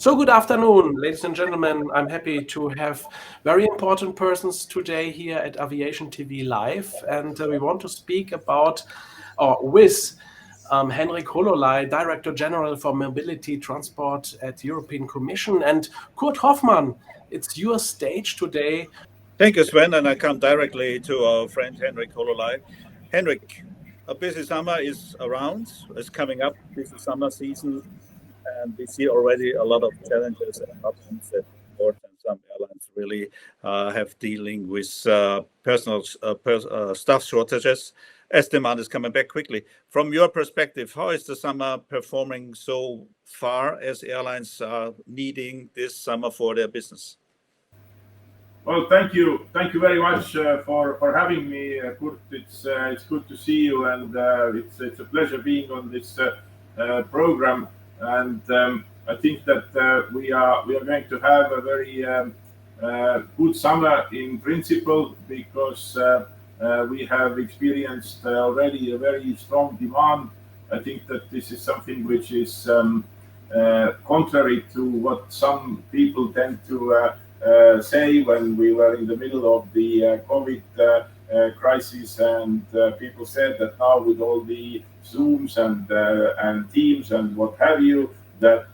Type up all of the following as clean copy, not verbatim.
So good afternoon, ladies and gentlemen. I'm happy to have very important persons today here at Aviation TV Live, and we want to speak about or with Henrik Hololei, Director General for Mobility Transport at European Commission, and Kurt Hofmann. It's your stage today. Thank you, Sven, and I come directly to our friend Henrik Hololei. Henrik, a busy summer is coming up, busy summer season, and we see already a lot of challenges and problems that ports and some airlines really have dealing with staff shortages as demand is coming back quickly. From your perspective, how is the summer performing so far as airlines are needing this summer for their business? Well, thank you very much for having me, Kurt. It's good to see you, and it's a pleasure being on this program. And I think that we are going to have a very good summer in principle, because we have experienced already a very strong demand. I think that this is something which is contrary to what some people tend to say when we were in the middle of the COVID crisis, and people said that now with all the Zooms and Teams and what have you, that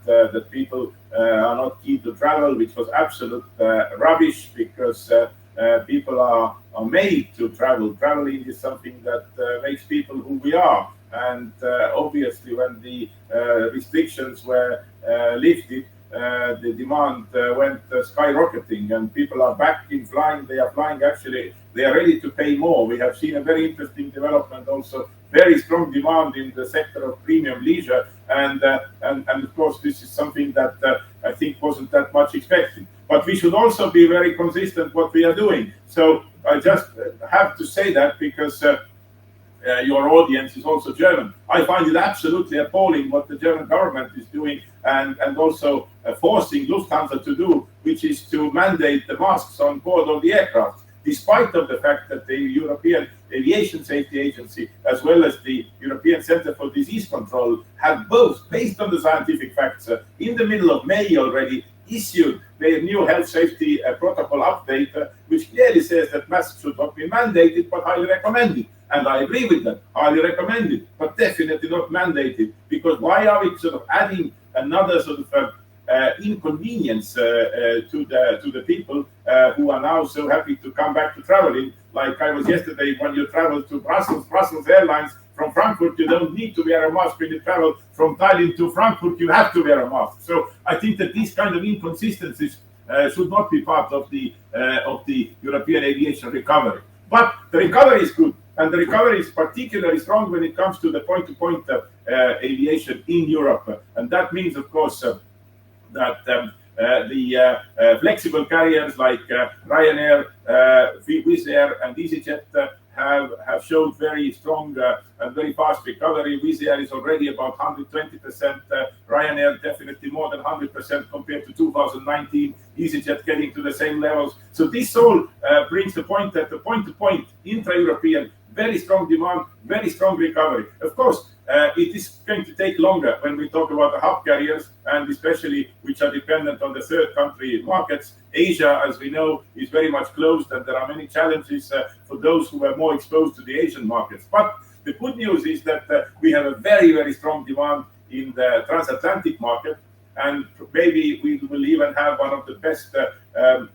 people are not keen to travel, which was absolute rubbish, because people are made to travel. Traveling is something that makes people who we are. And obviously, when the restrictions were lifted, the demand went skyrocketing, and people are back in flying. They are flying, actually, they are ready to pay more. We have seen a very interesting development, also very strong demand in the sector of premium leisure, and of course this is something that I think wasn't that much expected. But we should also be very consistent what we are doing. So I just have to say that, because your audience is also German. I find it absolutely appalling what the German government is doing, and also forcing Lufthansa to do, which is to mandate the masks on board of the aircraft, despite of the fact that the European Aviation Safety Agency, as well as the European Center for Disease Control, have both, based on the scientific facts, in the middle of May already issued their new health safety protocol update, which clearly says that masks should not be mandated but highly recommended. And I agree with that, highly recommended, but definitely not mandated, because why are we sort of adding another sort of inconvenience to the people who are now so happy to come back to traveling? Like I was yesterday, when you travel to Brussels Airlines from Frankfurt, you don't need to wear a mask. When you travel from Tallinn to Frankfurt, you have to wear a mask. So I think that these kind of inconsistencies should not be part of the European aviation recovery. But the recovery is good, and the recovery is particularly strong when it comes to the point-to-point aviation in Europe. And that means, of course, that the flexible carriers like Ryanair, Wizz Air, and EasyJet have showed very strong and very fast recovery. Wizz Air is already about 120%. Ryanair definitely more than 100% compared to 2019. EasyJet getting to the same levels. So this all brings the point that the point-to-point intra-European, very strong demand, very strong recovery. Of course, it is going to take longer when we talk about the hub carriers, and especially which are dependent on the third country markets. Asia, as we know, is very much closed, and there are many challenges for those who are more exposed to the Asian markets. But the good news is that we have a very, very strong demand in the transatlantic market, and maybe we will even have one of the best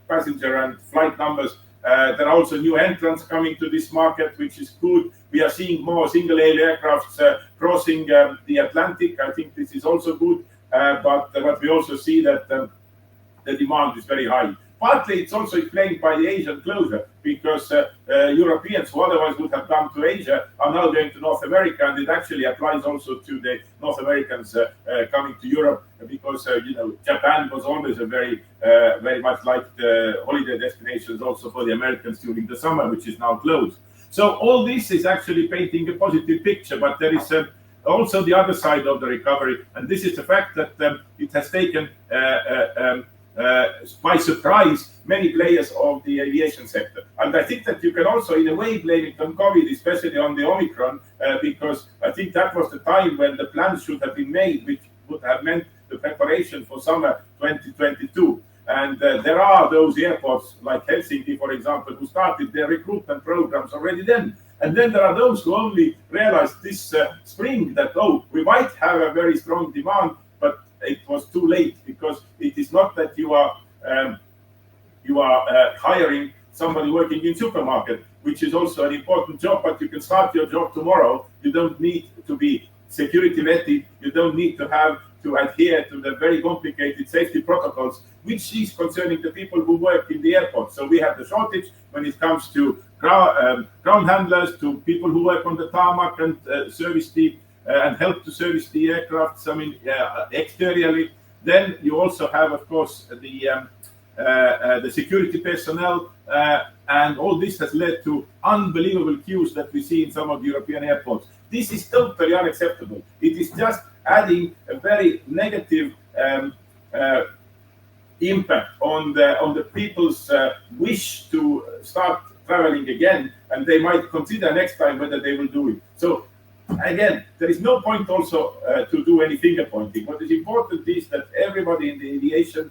passenger and flight numbers. There are also new entrants coming to this market, which is good. We are seeing more single-aisle aircrafts crossing the Atlantic. I think this is also good. But we also see that the demand is very high. Partly, it's also explained by the Asian closure, because Europeans who otherwise would have come to Asia are now going to North America, and it actually applies also to the North Americans coming to Europe, because Japan was always a very much like the holiday destinations also for the Americans during the summer, which is now closed. So all this is actually painting a positive picture, but there is also the other side of the recovery, and this is the fact that it has taken by surprise many players of the aviation sector. And I think that you can also in a way blame it on COVID, especially on the Omicron, because I think that was the time when the plans should have been made, which would have meant the preparation for summer 2022. And there are those airports like Helsinki, for example, who started their recruitment programs already then. And then there are those who only realized this spring that, oh, we might have a very strong demand, but it was too late, because it is not that you are hiring somebody working in supermarket, which is also an important job, but you can start your job tomorrow. You don't need to be security vetted. You don't need to have to adhere to the very complicated safety protocols, which is concerning the people who work in the airport. So we have the shortage when it comes to ground handlers, to people who work on the tarmac and service the and help to service the aircraft. I mean, exteriorly. Then you also have, of course, the security personnel, and all this has led to unbelievable queues that we see in some of the European airports. This is totally unacceptable. It is just adding a very negative impact on the people's wish to start traveling again, and they might consider next time whether they will do it. So again, there is no point also to do any finger pointing. What is important is that everybody in the aviation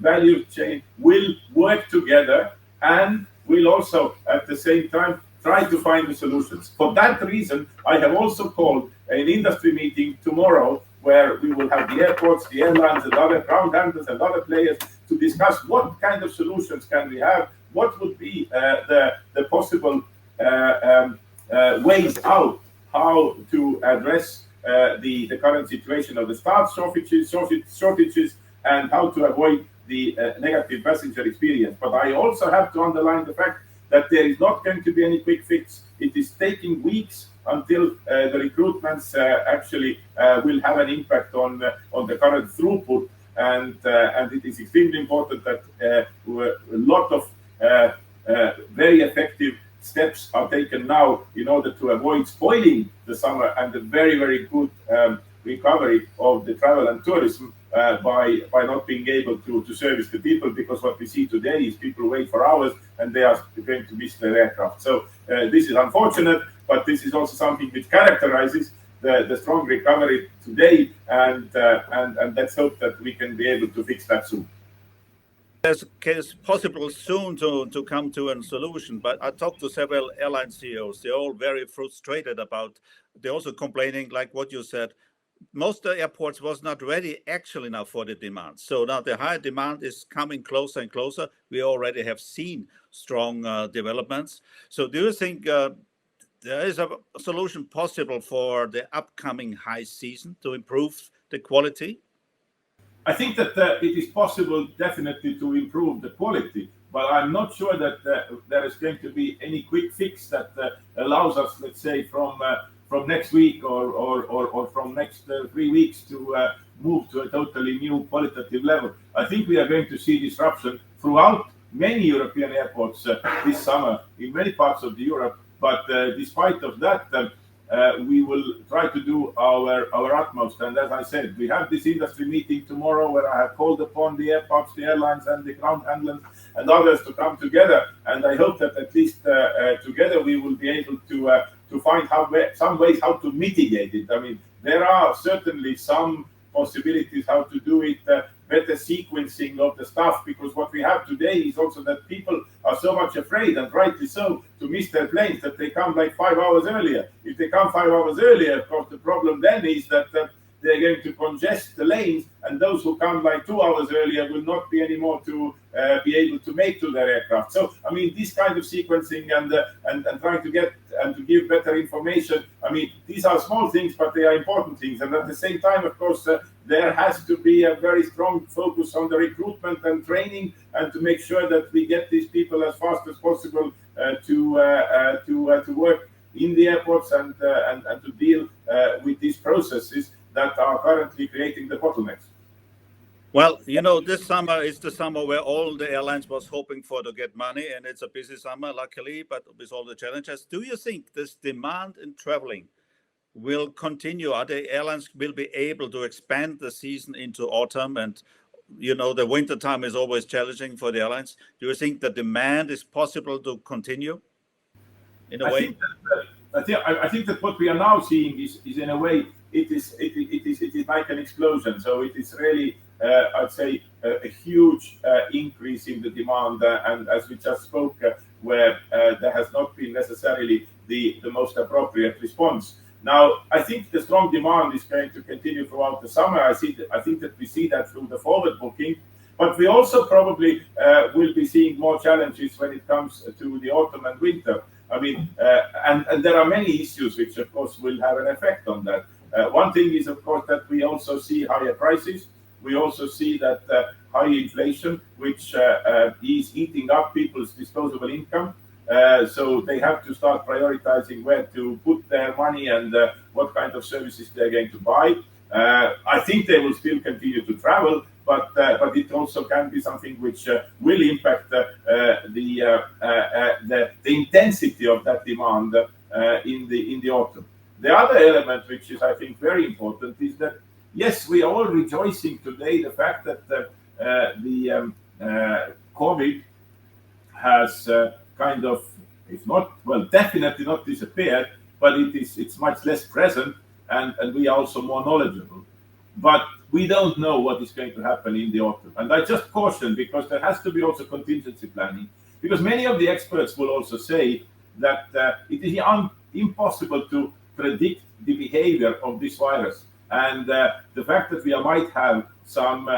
value chain will work together and will also at the same time try to find the solutions. For that reason, I have also called an industry meeting tomorrow, where we will have the airports, the airlines, and other ground handlers and other players to discuss what kind of solutions can we have, what would be the possible ways out, how to address the current situation of the staff shortages, and how to avoid the negative passenger experience. But I also have to underline the fact that there is not going to be any quick fix. It is taking weeks until the recruitments actually will have an impact on the current throughput, and it is extremely important that a lot of very effective steps are taken now in order to avoid spoiling the summer and the very, very good recovery of the travel and tourism by not being able to service the people, because what we see today is people wait for hours and they are going to miss their aircraft. So this is unfortunate, but this is also something which characterizes the strong recovery today, and let's hope that we can be able to fix that soon. It's possible soon to come to a solution, but I talked to several airline CEOs. They're all very frustrated about, they're also complaining, like what you said, most of the airports was not ready actually now for the demand. So now the high demand is coming closer and closer. We already have seen strong developments. So do you think there is a solution possible for the upcoming high season to improve the quality? I think that it is possible definitely to improve the quality, but I'm not sure that there is going to be any quick fix that allows us, let's say, from next week or from next 3 weeks to move to a totally new qualitative level. I think we are going to see disruption throughout many European airports this summer in many parts of Europe. But despite of that, we will try to do our utmost. And as I said, we have this industry meeting tomorrow, where I have called upon the airports, the airlines, and the ground handlers and others to come together. And I hope that at least together we will be able to find some ways how to mitigate it. I mean, there are certainly some possibilities how to do it, better sequencing of the stuff, because what we have today is also that people are so much afraid, and rightly so, to miss their planes, that they come like 5 hours earlier. If they come 5 hours earlier, of course, the problem then is that they're going to congest the lanes, and those who come like 2 hours earlier will not be anymore to be able to make to their aircraft. So, I mean, this kind of sequencing and trying to get and to give better information, I mean, these are small things, but they are important things. And at the same time, of course, there has to be a very strong focus on the recruitment and training, and to make sure that we get these people as fast as possible to work in the airports and to deal with these processes that are currently creating the bottlenecks. Well, you know, this summer is the summer where all the airlines was hoping for to get money, and it's a busy summer, luckily, but with all the challenges. Do you think this demand in traveling will continue? Are the airlines will be able to expand the season into autumn? And, you know, the winter time is always challenging for the airlines. Do you think the demand is possible to continue in a way? I think that what we are now seeing is in a way it is like an explosion. So it is really, I'd say, a huge increase in the demand, and as we just spoke, where there has not been necessarily the most appropriate response. Now, I think the strong demand is going to continue throughout the summer. I think that we see that through the forward booking, but we also probably will be seeing more challenges when it comes to the autumn and winter. I mean, and there are many issues which, of course, will have an effect on that. One thing is, of course, that we also see higher prices. We also see that high inflation, which is eating up people's disposable income. So they have to start prioritizing where to put their money and what kind of services they're going to buy. I think they will still continue to travel, but it also can be something which will impact the intensity of that demand in the autumn. The other element, which is, I think, very important, is that yes, we are all rejoicing today the fact that the COVID has kind of, if not, well, definitely not disappeared, but it's much less present, and we are also more knowledgeable. But we don't know what is going to happen in the autumn. And I just caution, because there has to be also contingency planning, because many of the experts will also say that it is impossible to predict the behavior of this virus. And the fact that we might have some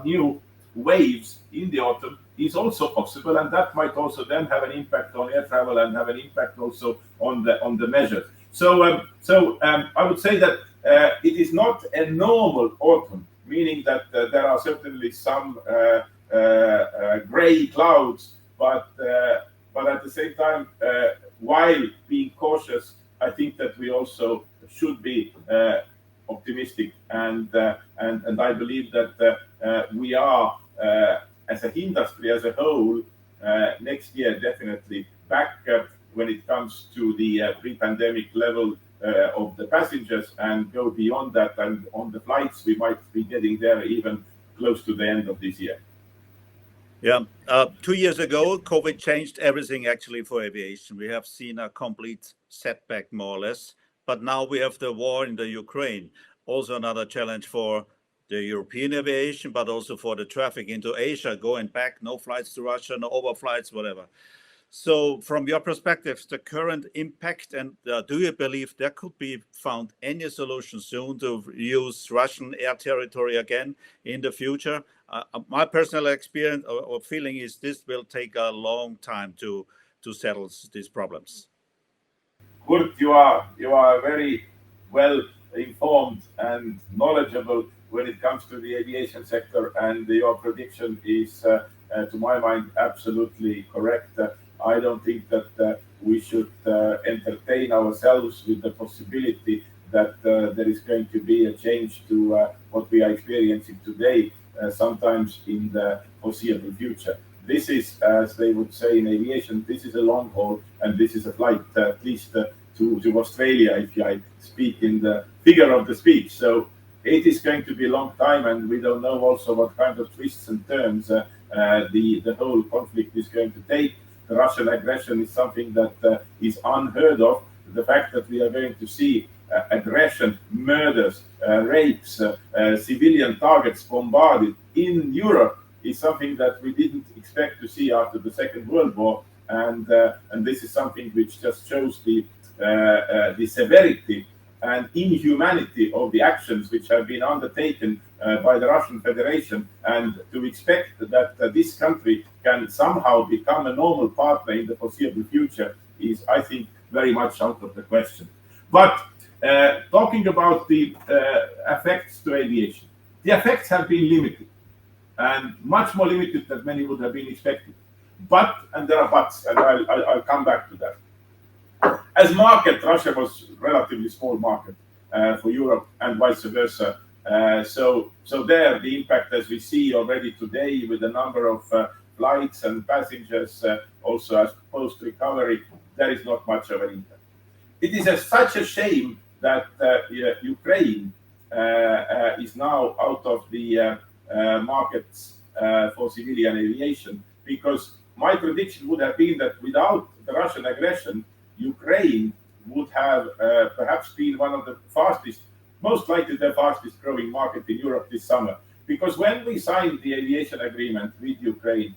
new waves in the autumn is also possible, and that might also then have an impact on air travel and have an impact also on the measures. So I would say that it is not a normal autumn, meaning that there are certainly some gray clouds, but at the same time, while being cautious, I think that we also should be optimistic, and I believe that we are, as an industry as a whole, next year definitely back when it comes to the pre-pandemic level of the passengers, and go beyond that, and on the flights we might be getting there even close to the end of this year. Yeah, 2 years ago, COVID changed everything actually for aviation. We have seen a complete setback, more or less. But now we have the war in the Ukraine, also another challenge for the European aviation, but also for the traffic into Asia, going back, no flights to Russia, no overflights, whatever. So from your perspective, the current impact, and do you believe there could be found any solution soon to use Russian air territory again in the future? My personal experience or feeling is this will take a long time to settle these problems. Kurt, you are very well informed and knowledgeable when it comes to the aviation sector, and your prediction is, to my mind, absolutely correct. I don't think that we should entertain ourselves with the possibility that there is going to be a change to what we are experiencing today, sometimes in the foreseeable future. This is, as they would say in aviation, this is a long haul, and this is a flight at least to Australia, if I speak in the figure of the speech. So it is going to be a long time, and we don't know also what kind of twists and turns the whole conflict is going to take. The Russian aggression is something that is unheard of. The fact that we are going to see aggression, murders, rapes, civilian targets bombarded in Europe is something that we didn't expect to see after the Second World War, and this is something which just shows the severity and inhumanity of the actions which have been undertaken by the Russian Federation, and to expect that this country can somehow become a normal partner in the foreseeable future is, I think, very much out of the question. But talking about the effects to aviation, the effects have been limited, and much more limited than many would have been expected. But, and there are buts, and I'll come back to that. As market, Russia was a relatively small market for Europe, and vice versa. So there, the impact, as we see already today, with the number of flights and passengers, also as post-recovery, there is not much of an impact. It is such a shame that Ukraine is now out of the markets for civilian aviation, because my prediction would have been that without the Russian aggression, Ukraine would have perhaps been one of the fastest, most likely the fastest growing market in Europe this summer. Because when we signed the aviation agreement with Ukraine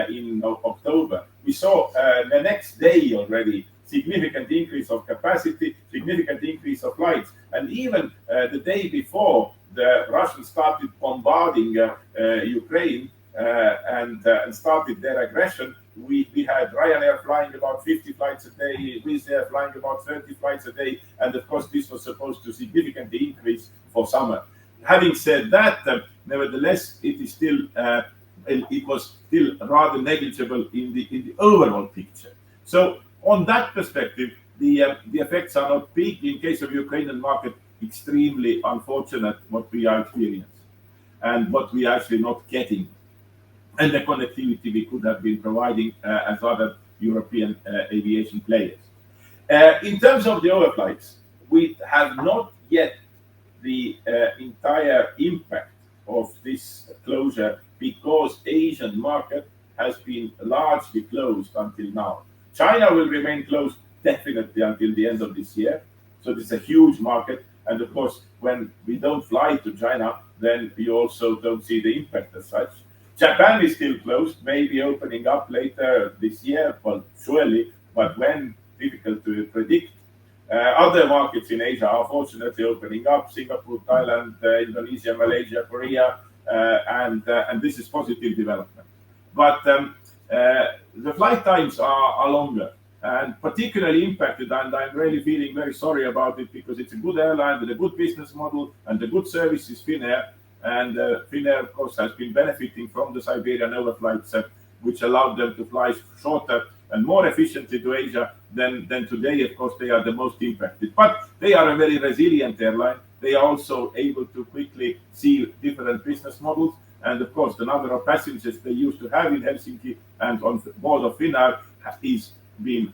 in October, we saw the next day already significant increase of capacity, significant increase of flights. And even the day before the Russians started bombarding Ukraine and started their aggression, we had Ryanair flying about 50 flights a day, Wizz Air flying about 30 flights a day. And of course, this was supposed to significantly increase for summer. Having said that, nevertheless, it was still rather negligible in the overall picture. So on that perspective, the effects are not big. In case of Ukrainian market, extremely unfortunate what we are experiencing and what we are actually not getting, and the connectivity we could have been providing as other European aviation players. In terms of the overflights, we have not yet the entire impact of this closure because Asian market has been largely closed until now. China will remain closed definitely until the end of this year. So this is a huge market. And of course, when we don't fly to China, then we also don't see the impact as such. Japan is still closed, maybe opening up later this year, well, surely, but when, difficult to predict. Other markets in Asia are fortunately opening up: Singapore, Thailand, Indonesia, Malaysia, Korea, and this is positive development. But the flight times are longer and particularly impacted, and I'm really feeling very sorry about it because it's a good airline with a good business model and a good service is Finnair. And Finnair, of course, has been benefiting from the Siberian overflights, which allowed them to fly shorter and more efficiently to Asia than today. Of course, they are the most impacted. But they are a very resilient airline. They are also able to quickly see different business models. And of course, the number of passengers they used to have in Helsinki and on board of Finnair is being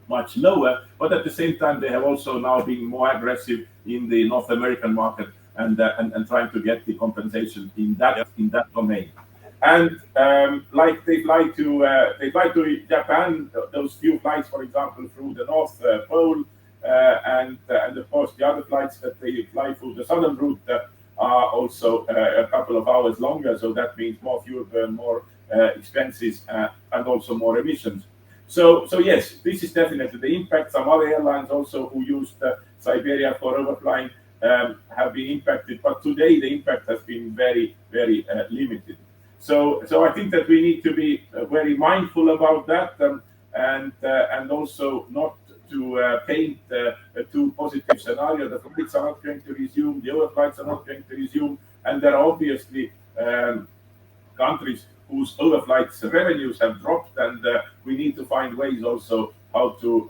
much lower. But at the same time, they have also now been more aggressive in the North American market and trying to get the compensation in that domain. And like they fly to Japan, those few flights, for example, through the North Pole, and of course the other flights that they fly through the southern route are also a couple of hours longer. So that means more fuel burn, more expenses, and also more emissions. So yes, this is definitely the impact. Some other airlines also who used Siberia for overflying have been impacted, but today the impact has been very, very limited. So I think that we need to be very mindful about that, and also not to paint a too positive scenario. The flights are not going to resume, the overflights are not going to resume, and there are obviously countries whose overflights revenues have dropped, and we need to find ways also how to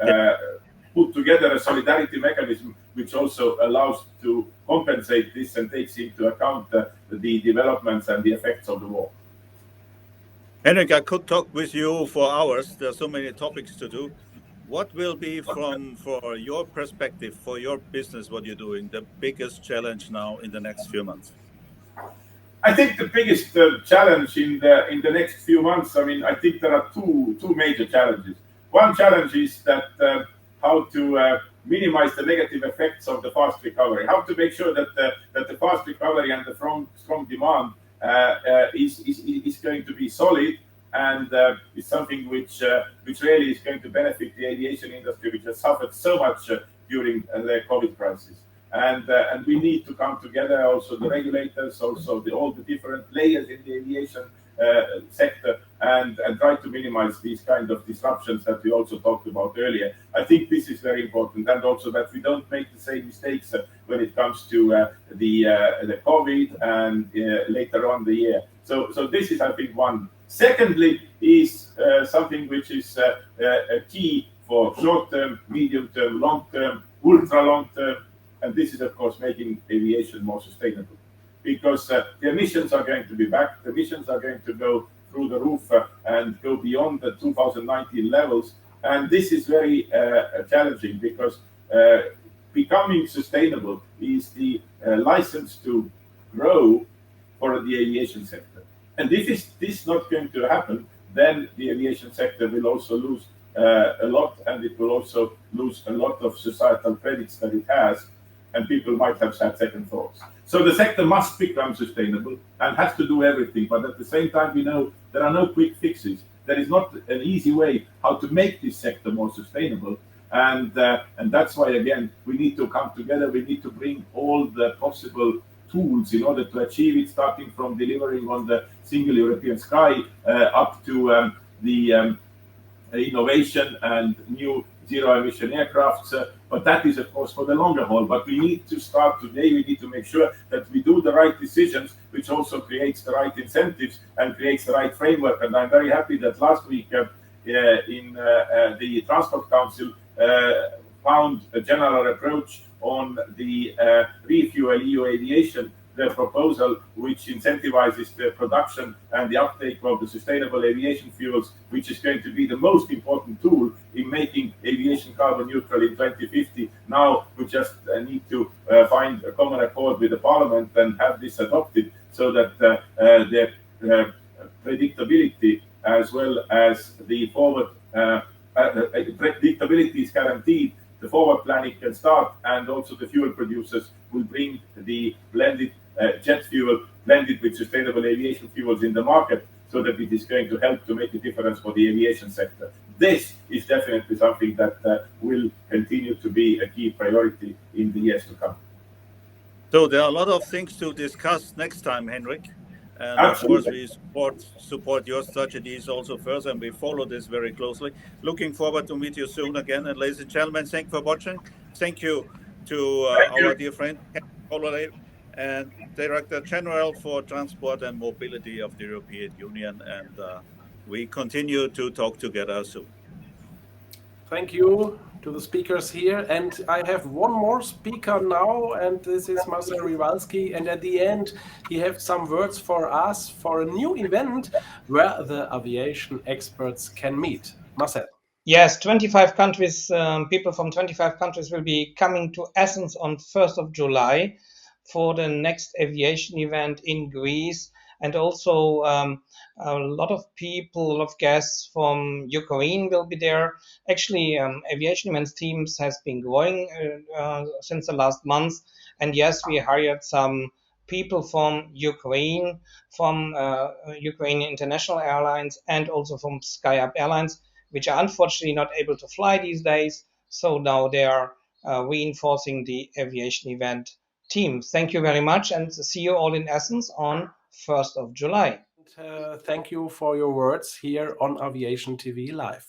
put together a solidarity mechanism which also allows to compensate this and takes into account the developments and the effects of the war. Henrik, I could talk with you for hours. There are so many topics to do. What will be, for your perspective, for your business, what you're doing, the biggest challenge now in the next few months? I think the biggest challenge in the next few months, I think there are two major challenges. One challenge is that how to minimize the negative effects of the fast recovery, how to make sure that the fast recovery and the strong demand is going to be solid, and is something which really is going to benefit the aviation industry, which has suffered so much during the COVID crisis. And we need to come together, also the regulators, also all the different players in the aviation sector, and try to minimize these kind of disruptions that we also talked about earlier. I think this is very important, and also that we don't make the same mistakes when it comes to the COVID and later on the year. So this is, I think, one. Secondly, is something which is a key for short-term, medium-term, long-term, ultra-long-term, and this is, of course, making aviation more sustainable. Because the emissions are going to be back, the emissions are going to go through the roof and go beyond the 2019 levels. And this is very challenging because becoming sustainable is the license to grow for the aviation sector. And if this is not going to happen, then the aviation sector will also lose a lot, and it will also lose a lot of societal credits that it has, and people might have had second thoughts. So the sector must become sustainable and has to do everything, but at the same time, we know there are no quick fixes. There is not an easy way how to make this sector more sustainable. And that's why, again, we need to come together. We need to bring all the possible tools in order to achieve it, starting from delivering on the single European sky up to the innovation and new zero-emission aircrafts. But that is, of course, for the longer haul. But we need to start today. We need to make sure that we do the right decisions, which also creates the right incentives and creates the right framework. And I'm very happy that last week in the Transport Council found a general approach on the Refuel EU Aviation, the proposal which incentivizes the production and the uptake of the sustainable aviation fuels, which is going to be the most important tool in making aviation carbon neutral in 2050. Now we just need to find a common accord with the Parliament and have this adopted so that the predictability as well as the forward predictability is guaranteed. The forward planning can start, and also the fuel producers will bring the blended jet fuel blended with sustainable aviation fuels in the market, so that it is going to help to make a difference for the aviation sector. This is definitely something that will continue to be a key priority in the years to come. So there are a lot of things to discuss next time, Henrik. And absolutely. Of course, we support your strategies also further, and we follow this very closely. Looking forward to meet you soon again. And ladies and gentlemen, thank you for watching. Thank you to our dear friend, Henrik Hololei, and Director General for Transport and Mobility of the European Union. And we continue to talk together soon. Thank you to the speakers here. And I have one more speaker now, and this is Marcel Rivalski. And at the end, he has some words for us for a new event where the aviation experts can meet. Marcel. Yes, 25 countries, people from 25 countries will be coming to Athens on 1st of July for the next aviation event in Greece. And also a lot of people, a lot of guests from Ukraine will be there. Actually, aviation events teams has been growing since the last month. And yes, we hired some people from Ukraine, from Ukrainian International Airlines, and also from SkyUp Airlines, which are unfortunately not able to fly these days. So now they are reinforcing the aviation event team. Thank you very much, and see you all in Athens on 1st of July. Thank you for your words here on Aviation TV Live.